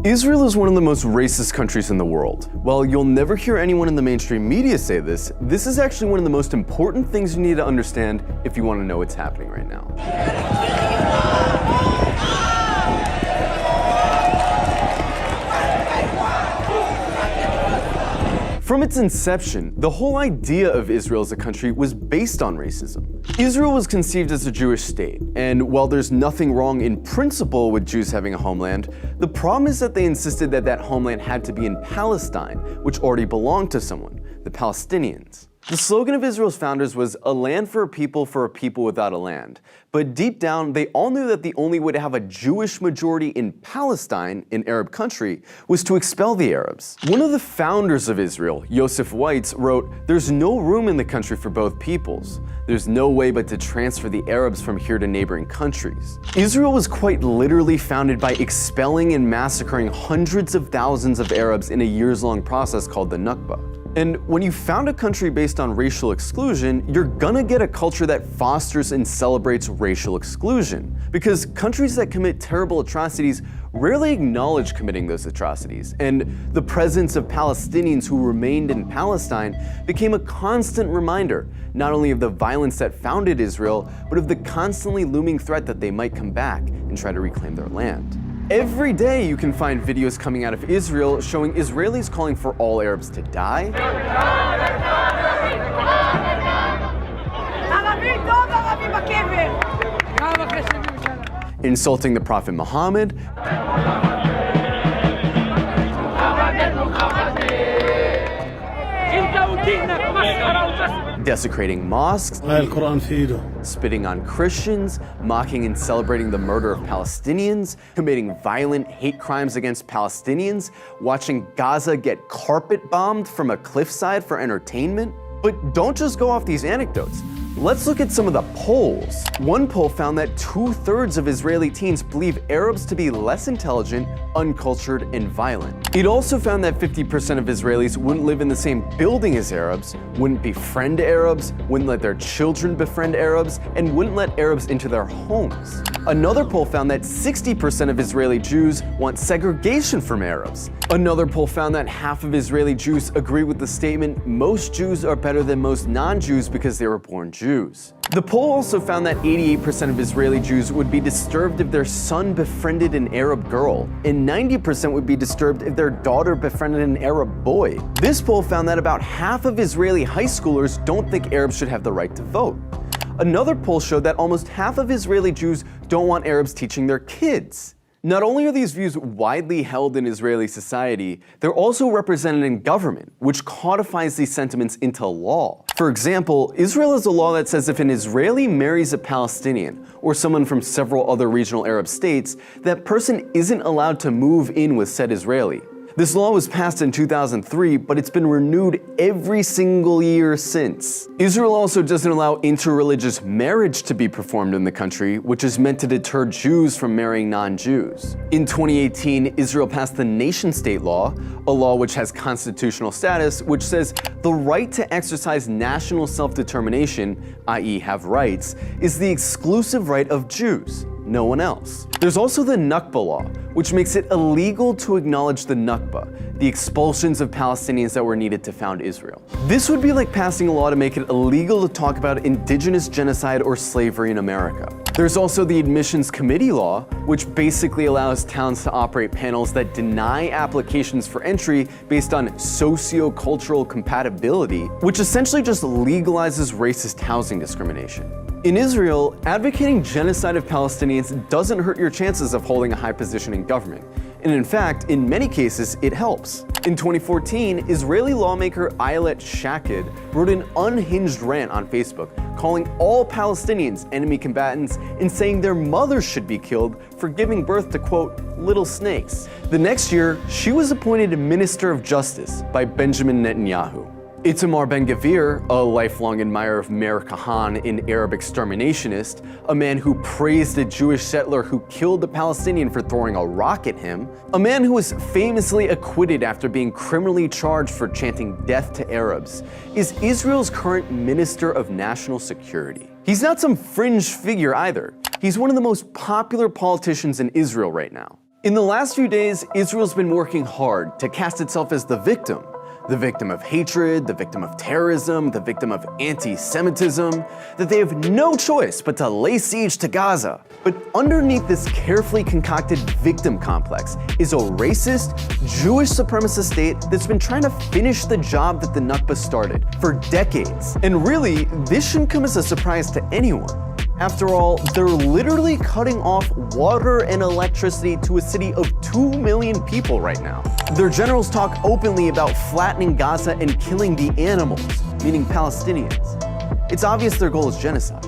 Israel is one of the most racist countries in the world. While you'll never hear anyone in the mainstream media say this is actually one of the most important things you need to understand if you want to know what's happening right now. From its inception, the whole idea of Israel as a country was based on racism. Israel was conceived as a Jewish state, and while there's nothing wrong in principle with Jews having a homeland, the problem is that they insisted that that homeland had to be in Palestine, which already belonged to someone, the Palestinians. The slogan of Israel's founders was "a land for a people without a land." But deep down, they all knew that the only way to have a Jewish majority in Palestine, an Arab country, was to expel the Arabs. One of the founders of Israel, Yosef Weitz, wrote, "There's no room in the country for both peoples. There's no way but to transfer the Arabs from here to neighboring countries." Israel was quite literally founded by expelling and massacring hundreds of thousands of Arabs in a years-long process called the Nakba. And when you found a country based on racial exclusion, you're gonna get a culture that fosters and celebrates racial exclusion. Because countries that commit terrible atrocities rarely acknowledge committing those atrocities. And the presence of Palestinians who remained in Palestine became a constant reminder, not only of the violence that founded Israel, but of the constantly looming threat that they might come back and try to reclaim their land. Every day you can find videos coming out of Israel showing Israelis calling for all Arabs to die, insulting the Prophet Muhammad, desecrating mosques, spitting on Christians, mocking and celebrating the murder of Palestinians, committing violent hate crimes against Palestinians, watching Gaza get carpet bombed from a cliffside for entertainment. But don't just go off these anecdotes. Let's look at some of the polls. One poll found that 2/3 of Israeli teens believe Arabs to be less intelligent, uncultured, and violent. It also found that 50% of Israelis wouldn't live in the same building as Arabs, wouldn't befriend Arabs, wouldn't let their children befriend Arabs, and wouldn't let Arabs into their homes. Another poll found that 60% of Israeli Jews want segregation from Arabs. Another poll found that half of Israeli Jews agree with the statement, "Most Jews are better than most non-Jews because they were born Jews." The poll also found that 88% of Israeli Jews would be disturbed if their son befriended an Arab girl, and 90% would be disturbed if their daughter befriended an Arab boy. This poll found that about half of Israeli high schoolers don't think Arabs should have the right to vote. Another poll showed that almost half of Israeli Jews don't want Arabs teaching their kids. Not only are these views widely held in Israeli society, they're also represented in government, which codifies these sentiments into law. For example, Israel has a law that says if an Israeli marries a Palestinian, or someone from several other regional Arab states, that person isn't allowed to move in with said Israeli. This law was passed in 2003, but it's been renewed every single year since. Israel also doesn't allow interreligious marriage to be performed in the country, which is meant to deter Jews from marrying non-Jews. In 2018, Israel passed the nation-state law, a law which has constitutional status, which says the right to exercise national self-determination, i.e. have rights, is the exclusive right of Jews, no one else. There's also the Nakba law, which makes it illegal to acknowledge the Nakba, the expulsions of Palestinians that were needed to found Israel. This would be like passing a law to make it illegal to talk about indigenous genocide or slavery in America. There's also the Admissions Committee law, which basically allows towns to operate panels that deny applications for entry based on socio-cultural compatibility, which essentially just legalizes racist housing discrimination. In Israel, advocating genocide of Palestinians doesn't hurt your chances of holding a high position in government. And in fact, in many cases, it helps. In 2014, Israeli lawmaker Ayelet Shaked wrote an unhinged rant on Facebook, calling all Palestinians enemy combatants and saying their mothers should be killed for giving birth to, quote, little snakes. The next year, she was appointed Minister of Justice by Benjamin Netanyahu. Itamar Ben-Gvir, a lifelong admirer of Meir Kahane, an Arab exterminationist, a man who praised a Jewish settler who killed a Palestinian for throwing a rock at him, a man who was famously acquitted after being criminally charged for chanting death to Arabs, is Israel's current Minister of National Security. He's not some fringe figure either. He's one of the most popular politicians in Israel right now. In the last few days, Israel's been working hard to cast itself as the victim of hatred, the victim of terrorism, the victim of anti-Semitism, that they have no choice but to lay siege to Gaza. But underneath this carefully concocted victim complex is a racist, Jewish supremacist state that's been trying to finish the job that the Nakba started for decades. And really, this shouldn't come as a surprise to anyone. After all, they're literally cutting off water and electricity to a city of 2 million people right now. Their generals talk openly about flattening Gaza and killing the animals, meaning Palestinians. It's obvious their goal is genocide.